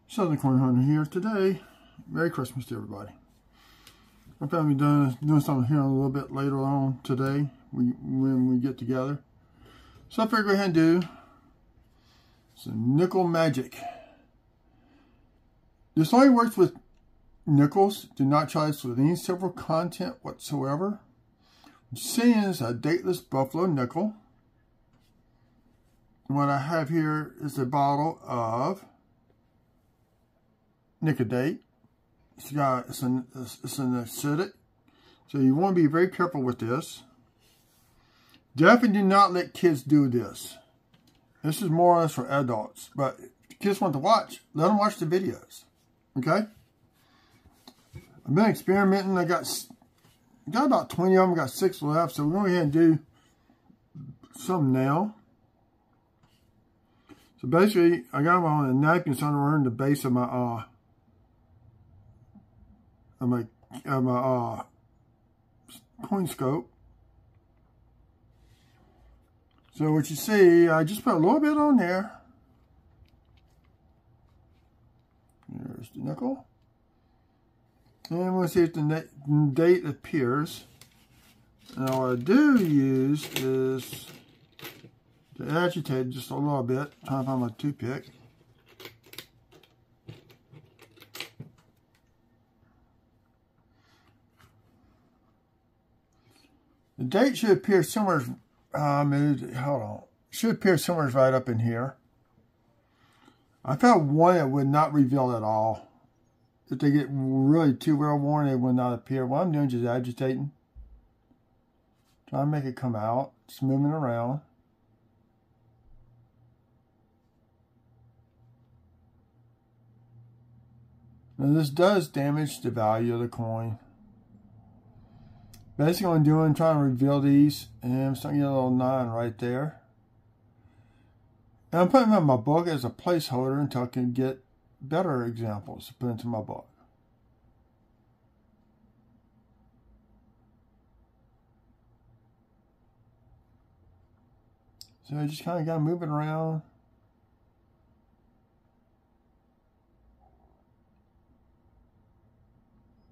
Southern Coin Hunter here today. Merry Christmas to everybody. I'm going to be doing something here a little bit later on today when we get together. So I figured go ahead and do some nickel magic. This only works with nickels. Do not try this with any silver content whatsoever. I'm seeing is a dateless buffalo nickel. And what I have here is a bottle of Nicodate. It's an acidic, so you want to be very careful with this. Definitely do not let kids do this. This is more or less for adults, but if kids want to watch, let them watch the videos. Okay? I've been experimenting. I got about 20 of them. Got 6 left, so we're going to go ahead and do some now. So basically, I got them on a napkin so I'm around the base of my coin scope. So what you see, I just put a little bit on there. There's the nickel. And we'll see if the date appears. And all I do use is to agitate just a little bit. Trying to find my toothpick. The date should appear somewhere. Hold on. Should appear somewhere right up in here. I found one that would not reveal at all. If they get really too well worn, it will not appear. What I'm doing is just agitating. Trying to make it come out. Just moving around. Now this does damage the value of the coin. Basically what I'm doing, trying to reveal these, and I'm starting to get a little 9 right there. And I'm putting them in my book as a placeholder until I can get better examples to put into my book. So I just kind of got to move it around.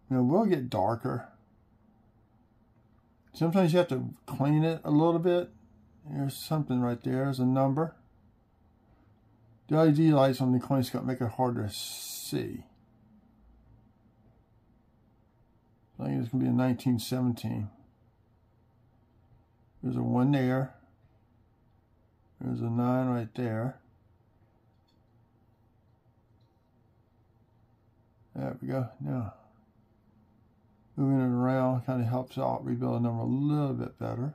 Now it will get darker. Sometimes you have to clean it a little bit. There's something right there. There's a number. The LED lights on the coin scope make it hard to see. I think it's going to be a 1917. There's a 1 there. There's a 9 right there. There we go. Now, moving it around kind of helps out reveal the number a little bit better.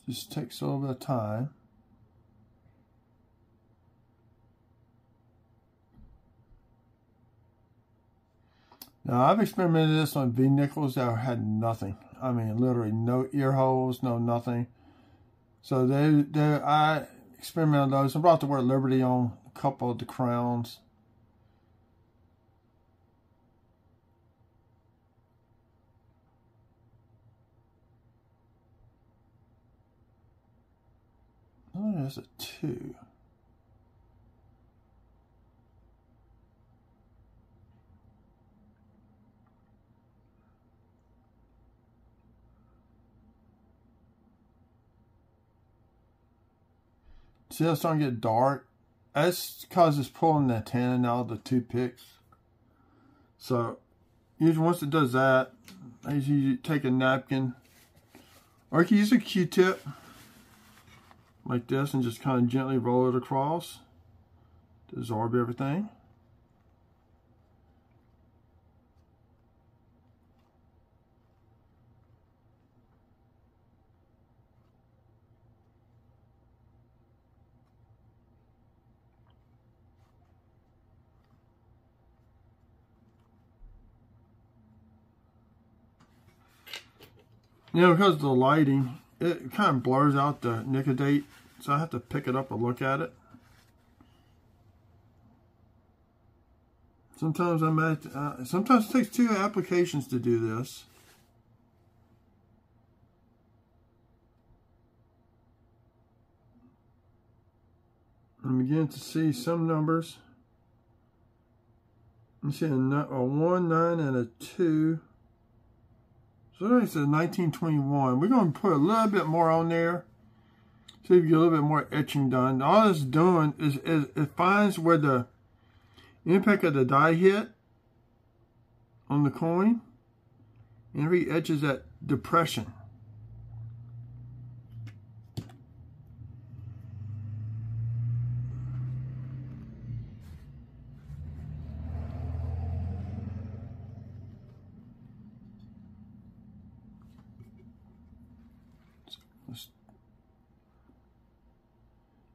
Just takes a little bit of time. Now I've experimented this on V nickels that had nothing. I mean, literally no ear holes, no nothing. So I experimented on those. I brought the word Liberty on a couple of the crowns. Oh, there's a 2. See how it's starting to get dark? That's because it's pulling the tannin out of the toothpicks. So, usually once it does that, I usually take a napkin, or you can use a Q-tip like this and just kind of gently roll it across to absorb everything. You know, because of the lighting, it kind of blurs out the Nicodate, so I have to pick it up and look at it. Sometimes sometimes it takes 2 applications to do this. I'm beginning to see some numbers. I'm seeing a 1, 9, and a 2. So that's a 1921. We're going to put a little bit more on there. See if you get a little bit more etching done. All it's doing is it finds where the impact of the die hit on the coin, and it re-etches that depression.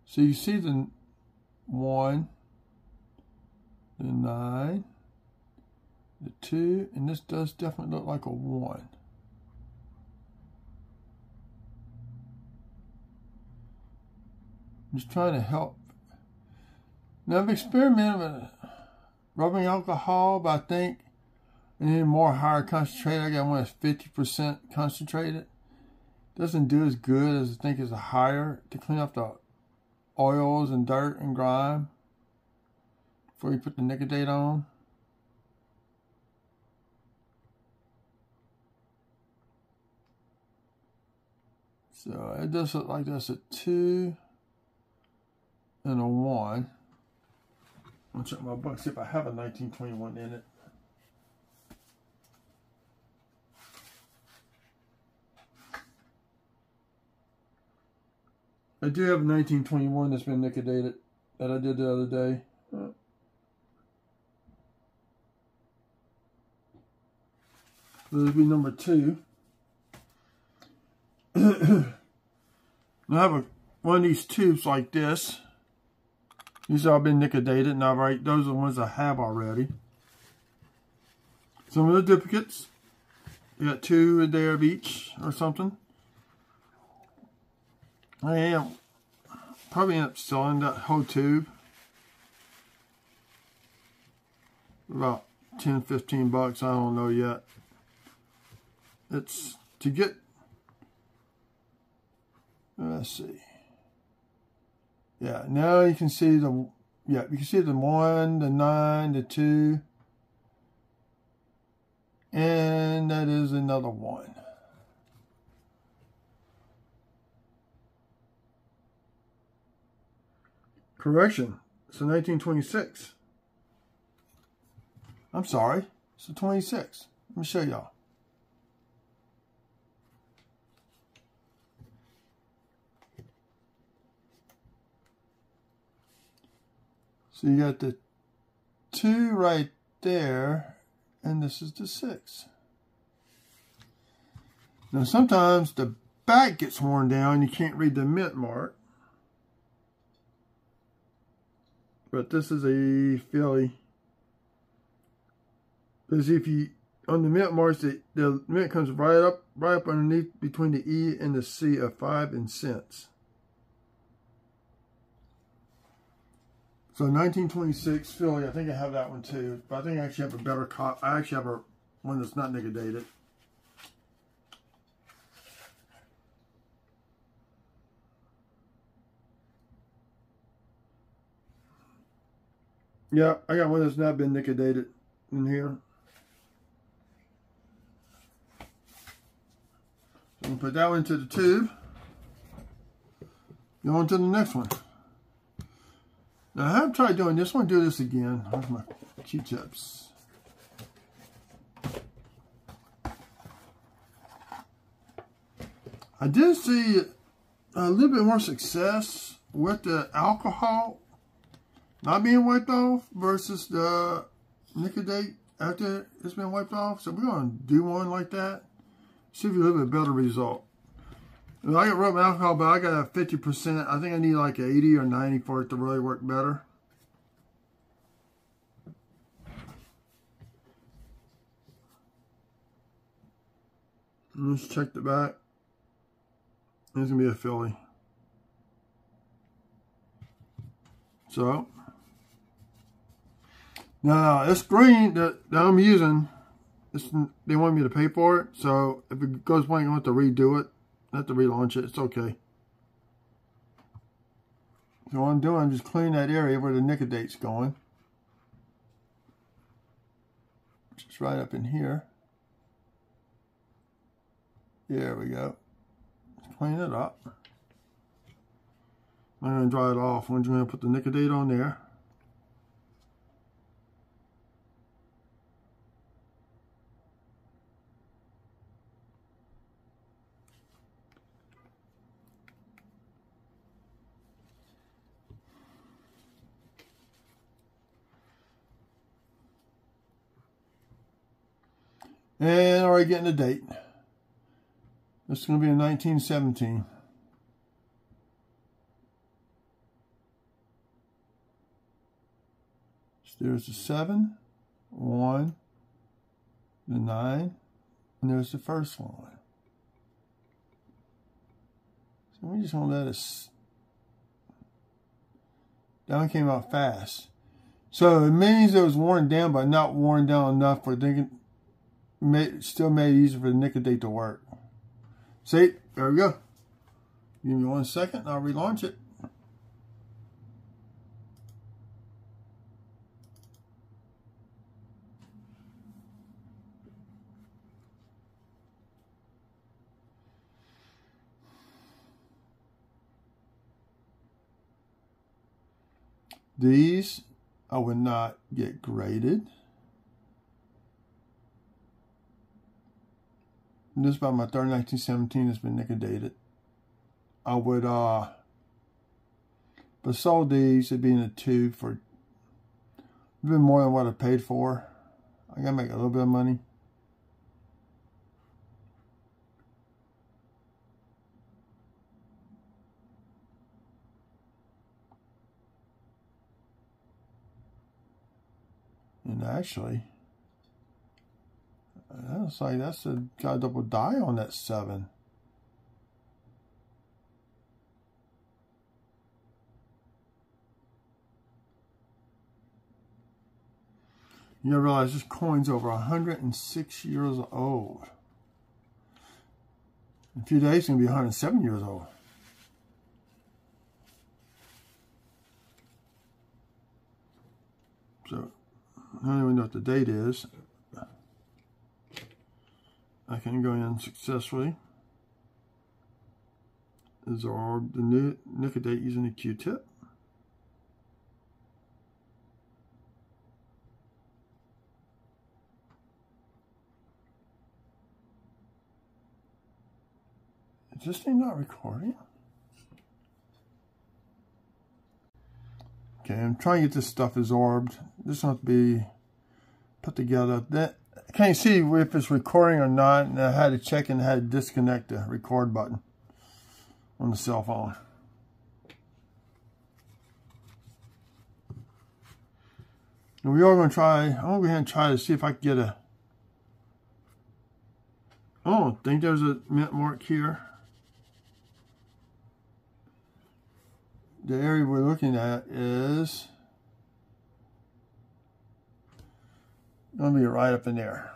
So you see the 1, the 9, the 2, and this does definitely look like a 1. I'm just trying to help. Now I've experimented with rubbing alcohol, but I think I need more higher concentrated. I got one that's 50% concentrated. Doesn't do as good as I think as a higher to clean up the oils and dirt and grime before you put the Nicodate on. So it does look like that's a 2 and a 1. I'll check my book, see if I have a 1921 in it. I do have a 1921 that's been Nicodated that I did the other day. So this will be number 2. Now I have one of these tubes like this. These have all been Nicodated. Now, right, those are the ones I have already. Some of the duplicates. You got 2 in there of each or something. I am probably end up selling that whole tube about 10-15 bucks. I don't know yet. It's to get, let's see. Yeah, now you can see the, you can see the 1, the 9, the 2, and that is another 1. Correction, it's a 1926. I'm sorry, it's a 26. Let me show y'all. So you got the 2 right there, and this is the 6. Now sometimes the back gets worn down, you can't read the mint mark. But this is a Philly. Because if you, on the mint marks, the mint comes right up underneath between the E and the C of 5 and cents. So 1926 Philly, I think I have that one too. But I think I actually have a better copy. I actually have one that's not Nicodated. Yeah, I got one that's not been Nicodated in here. So I'm going to put that one into the tube. Go on to the next one. Now, I have tried doing this one. Do this again. Here's my Q-tips. I did see a little bit more success with the alcohol not being wiped off versus the Nicodate after it's been wiped off. So we're going to do one like that. See if you have a better result. Well, I got rubbing alcohol, but I got a 50%. I think I need like 80 or 90 for it to really work better. Let's check the back. It's going to be a Philly. So, Now, this screen that I'm using, they want me to pay for it. So if it goes blank, I have to redo it. I have to relaunch it. It's okay. So what I'm doing, I'm just cleaning that area where the Nicodate's going. Just right up in here. There we go. Let's clean it up. I'm going to dry it off. I'm going to put the Nicodate on there. And already getting the date. This is going to be in 1917. So there's the 7, 1, the 9, and there's the first one. So we just want to let it. That one came out fast. So it means it was worn down, but not worn down enough for thinking. Still made it easier for the Nicodate to work. See, there we go. Give me 1 second and I'll relaunch it. These I would not get graded. This is about my third 1917 has been Nicodated. I would but sold these, it'd be in a 2 for a bit more than what I paid for. I gotta make a little bit of money. And actually, that's like that's got a double die on that 7. You gotta realize this coin's over 106 years old. In a few days, it's gonna be 107 years old. So I don't even know what the date is. I can go in successfully. Absorb the new Nicodate using a Q-tip. Is this thing not recording? Okay, I'm trying to get this stuff absorbed. This will have to be put together. That I can't see if it's recording or not, and I had to check and had to disconnect the record button on the cell phone. And we are going to try, I'm going to go ahead and try to see if I can get a, oh, I think there's a mint mark here. The area we're looking at is going to be right up in there.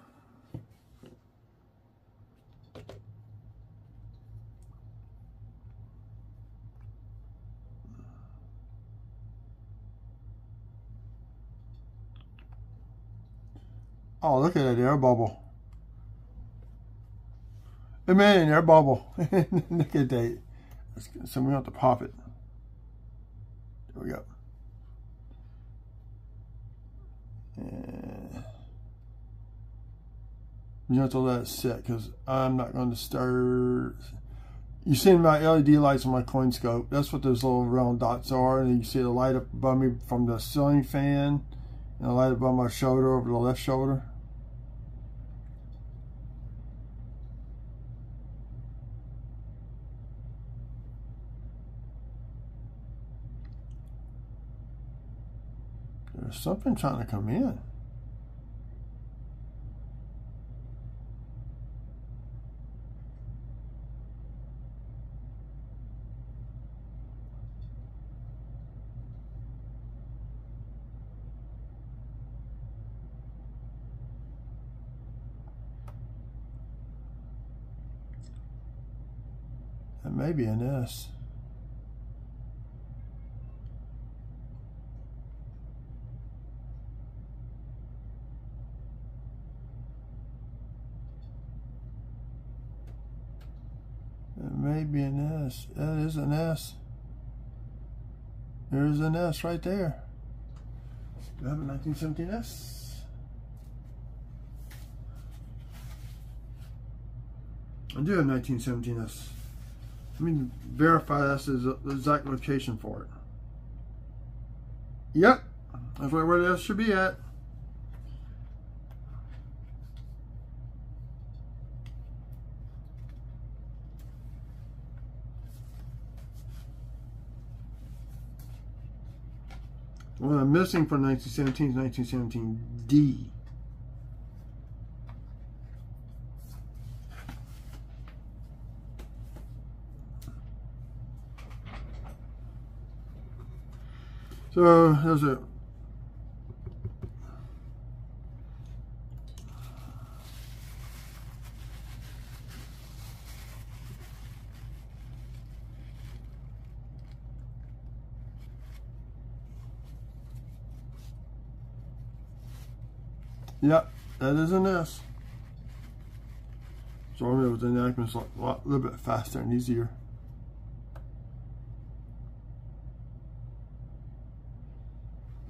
Oh, look at that air bubble. It made an air bubble. Look at that. So we have to pop it. There we go. And you have to let it sit because I'm not going to stir. You see my LED lights on my CoinScope. That's what those little round dots are. And you see the light up above me from the ceiling fan and the light above my shoulder over the left shoulder. There's something trying to come in. may be an S. It may be an S. That is an S. There's an S right there. Do I have a 1917 S? I do have 1917 S. Let me verify that's the exact location for it. Yep, that's right where the S should be at. What I'm missing for 1917 is 1917D. So there's a yep, that is an S. Sorry, with the enactment's a little bit faster and easier.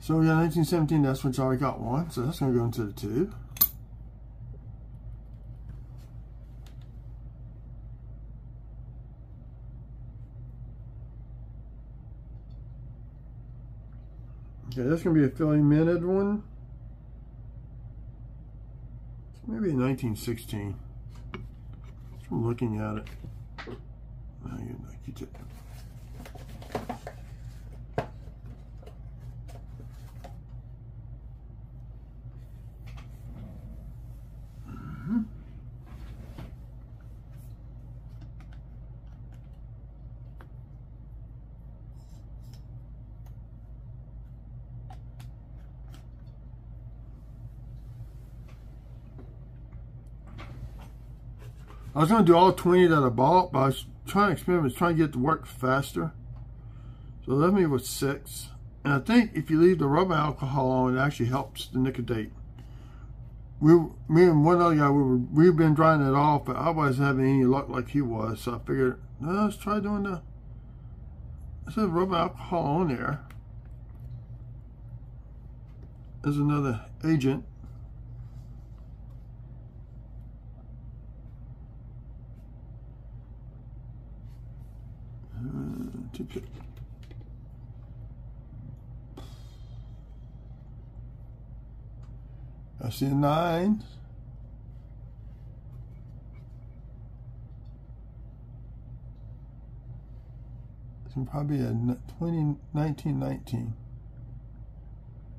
So yeah, 1917, that's which I already got one, so that's going to go into the 2. Okay, that's going to be a Philly Minute one. Maybe 1916. I'm looking at it. I was going to do all 20 that I bought, but I was trying to experiment, trying to get it to work faster. So it left me with 6. And I think if you leave the rubbing alcohol on, it actually helps the nicotine. Me and one other guy, we've been drying it off, but I wasn't having any luck like he was. So I figured, no, let's try doing the rubbing alcohol on there. There's another agent. I see a 9. It's probably a 1919.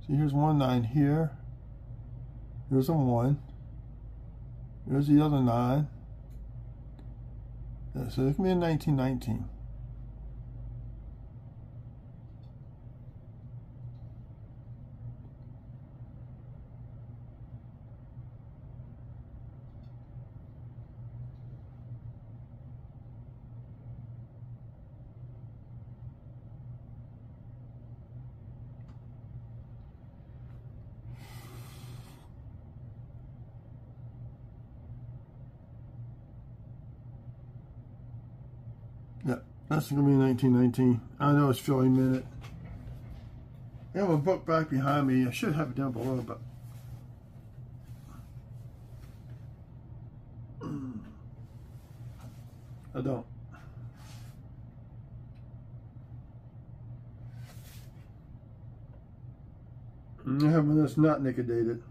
So here's 1 9 here. Here's a 1. Here's the other 9. Yeah, so it can be a 1919. Yep, that's going to be 1919. I know it's Philly Minute. I have a book back behind me. I should have it down below, but I don't. I have one that's not nicotinated.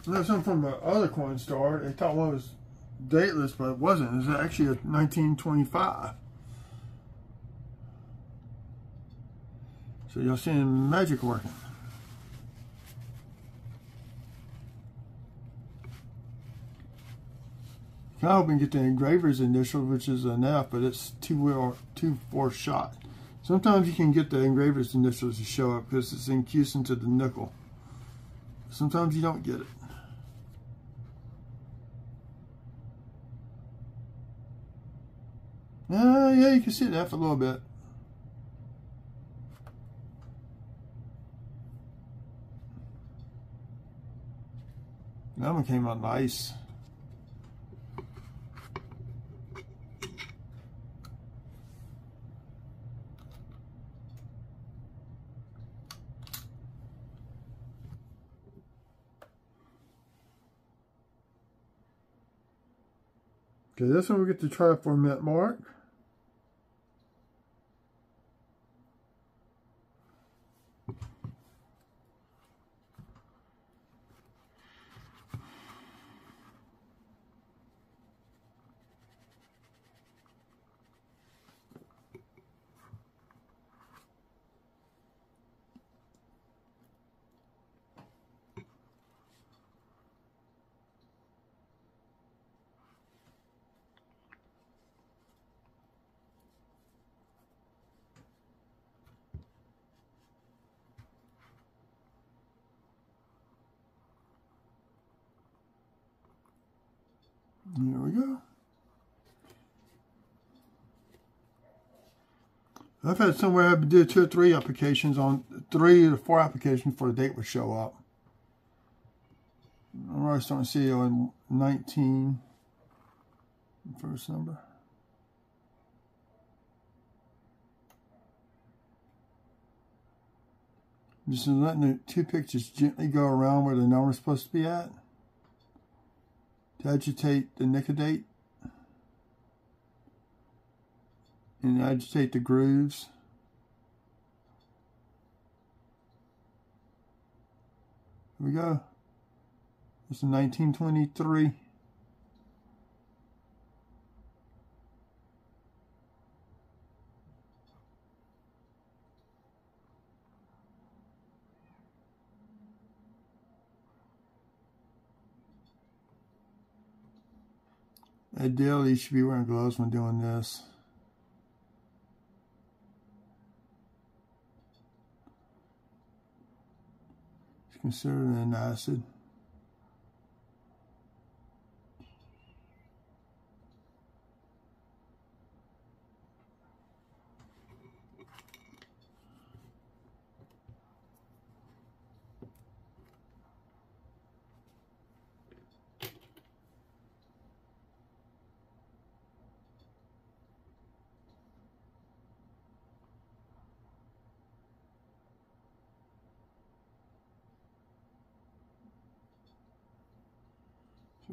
There's some from the other coin store. They thought one was dateless, but it wasn't. It was actually a 1925. So you're seeing magic working. I hope we can get the engraver's initial, which is an F, but it's 2-4 shot. Sometimes you can get the engraver's initials to show up because it's infused into the nickel. Sometimes you don't get it. Yeah, you can see that for a little bit. That one came out nice. Okay, this one we get to try for a mint mark. There we go. I've had somewhere I did 2 or 3 applications on 3 to 4 applications for the date would show up. I'm already starting to see it on 19, first number. Just letting the 2 pictures gently go around where the number's supposed to be at to agitate the nicodate and agitate the grooves. Here we go. This is 1923. Ideally, you should be wearing gloves when doing this. It's considered an acid.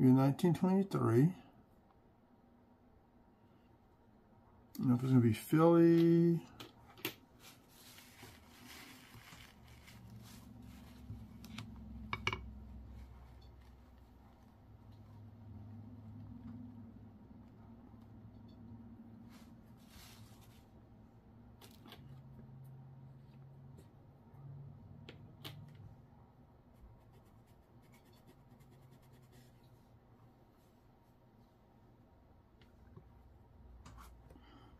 In 1923. Now if it's going to be Philly.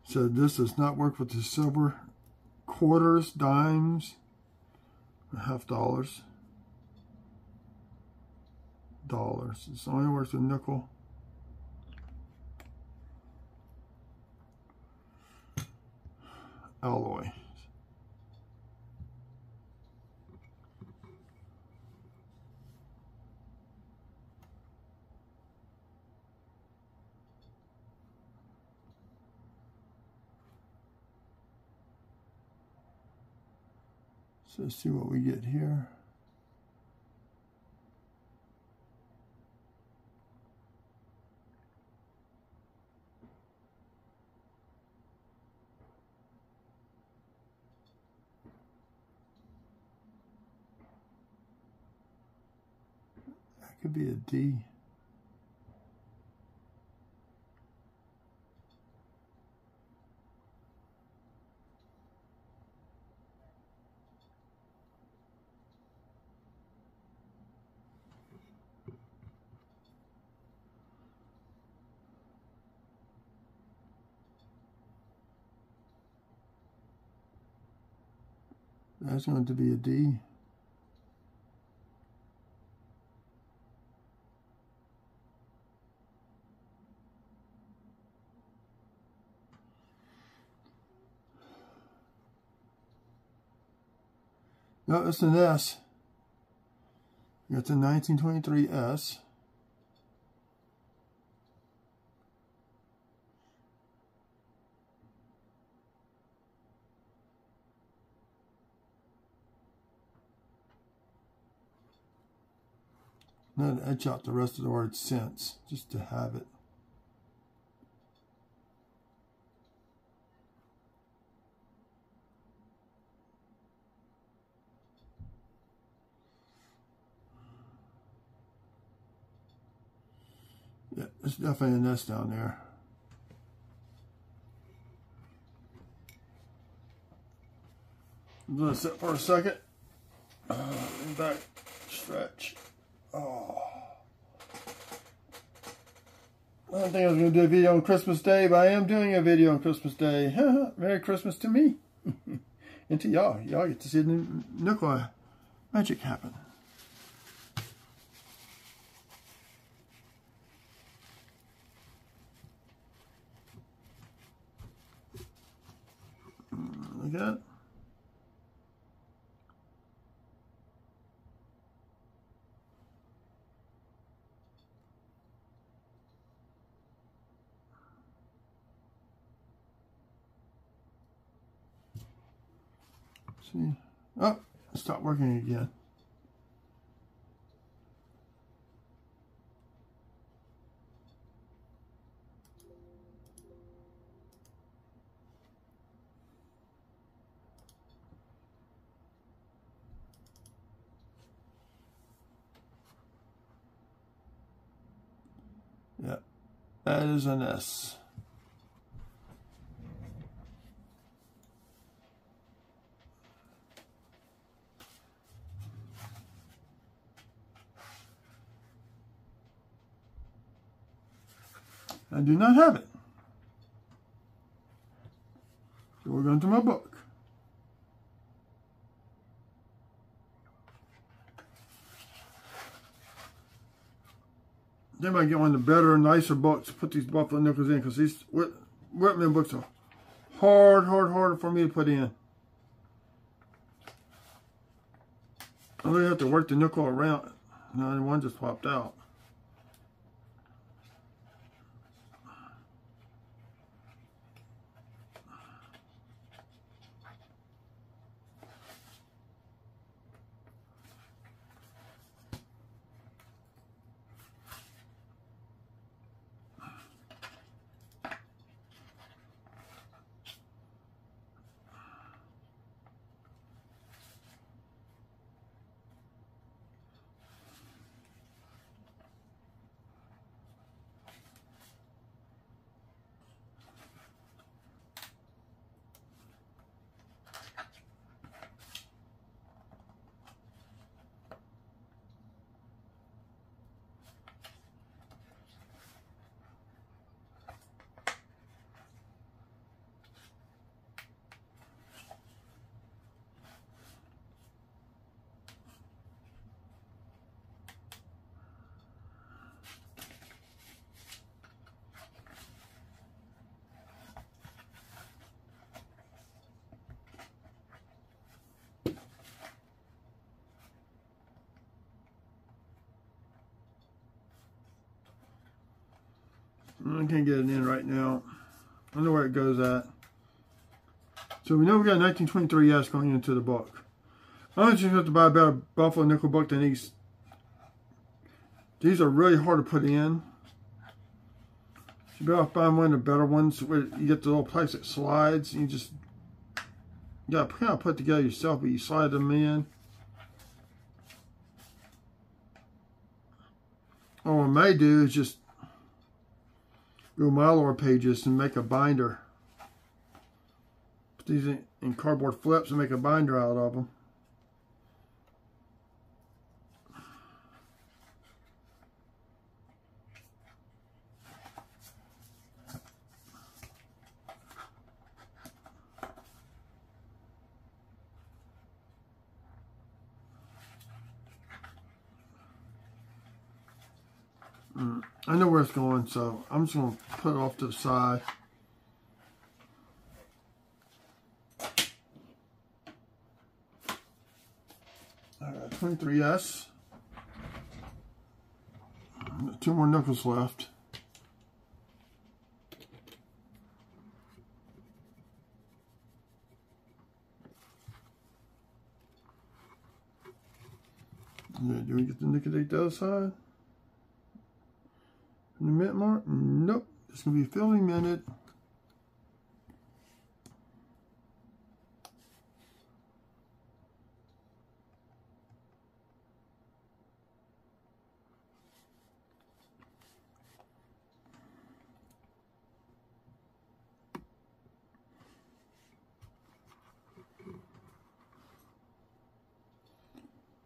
So this does not work with the silver quarters, dimes, half dollars. It only works with nickel. Alloy. So let's see what we get here. That could be a D. That's going to be a D. No, it's an S. It's a 1923 S. I'm going to etch out the rest of the word since, just to have it. Yeah, there's definitely an S down there. I'm going to sit for a second. Back, stretch. Oh. I don't think I was going to do a video on Christmas Day, but I am doing a video on Christmas Day. Merry Christmas to me. And to y'all. Y'all get to see the nickel magic happen. Look at that. See? Oh, it stopped working again. Yeah, that is an S. I do not have it. So we're going to my book. They might get one of the better, nicer books to put these buffalo nickels in, because these Whitman books are harder for me to put in. I really have to work the nickel around. No, the one just popped out. I can't get it in right now. I don't know where it goes at. So we know we got a 1923 S going into the book. I don't think you have to buy a better buffalo nickel book than these. These are really hard to put in. You better find one of the better ones where you get the little place that slides. And you just gotta kind of put it together yourself, but you slide them in. Or what I may do is just go Mylar pages and make a binder. Put these in cardboard flips and make a binder out of them. I know where it's going, so I'm just going to put it off to the side. I got 23S. 2 more nickels left. Do we get the nickel date the other side? From the mint mark? Nope. It's going to be filling minute.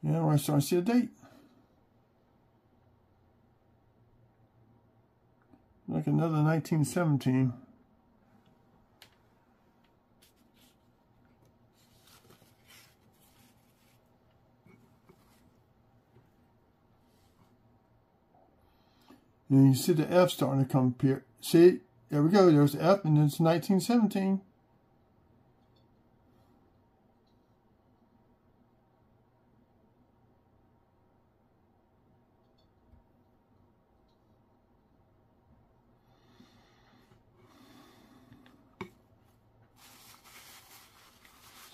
Yeah, we're starting to see a date. Like another 1917. And you see the F starting to come up here. See, there we go. There's the F, and it's 1917.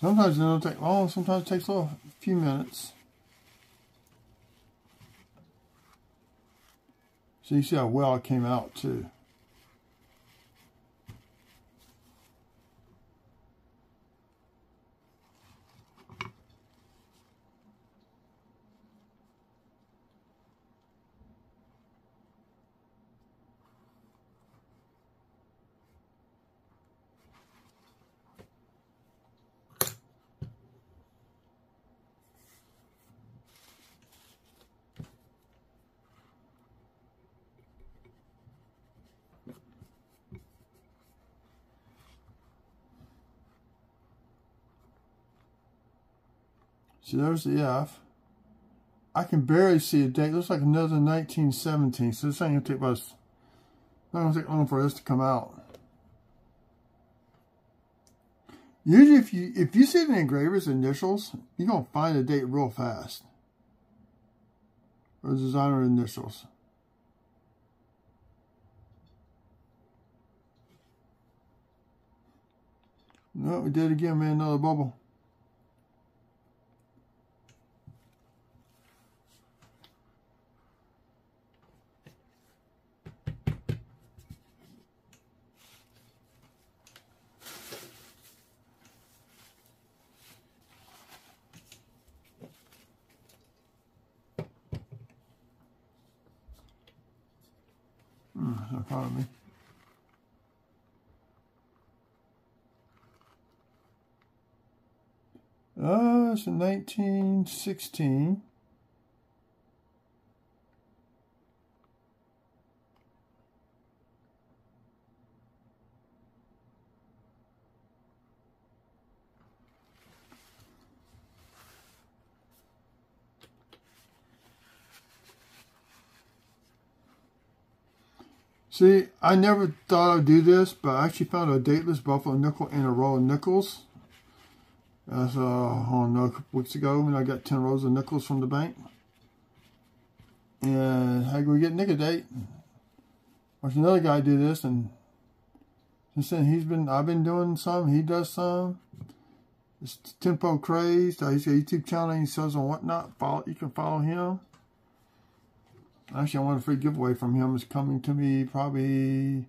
Sometimes it don't take long, sometimes it takes a few minutes. So you see how well it came out too. So there's the F. I can barely see a date. It looks like another 1917. So this ain't gonna take about, not gonna take long for this to come out. Usually if you see the engraver's initials, you're gonna find a date real fast. Or designer initials. No, we did it again, man, another bubble. It's not following me. It's in 1916. See, I never thought I'd do this, but I actually found a dateless buffalo nickel in a row of nickels. That's, I don't know, a couple weeks ago when I got 10 rows of nickels from the bank. And how can we get nickel date? Watch another guy do this, and since then I've been doing some, he does some. It's Tempo Crazed. He's got a YouTube channel and he sells on Whatnot. You can follow him. Actually, I want a free giveaway from him. It's coming to me probably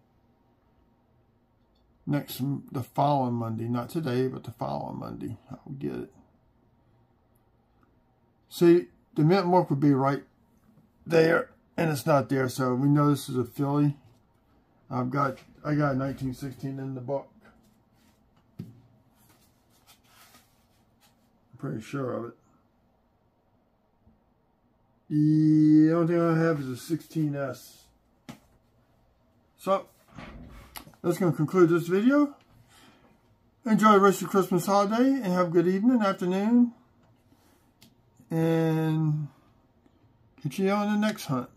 the following Monday. Not today, but the following Monday. I'll get it. See, the mint mark would be right there, and it's not there. So we know this is a filly. I got 1916 in the book. I'm pretty sure of it. The only thing I have is a 16S. So, that's going to conclude this video. Enjoy the rest of your Christmas holiday and have a good evening, afternoon. And catch you on the next hunt.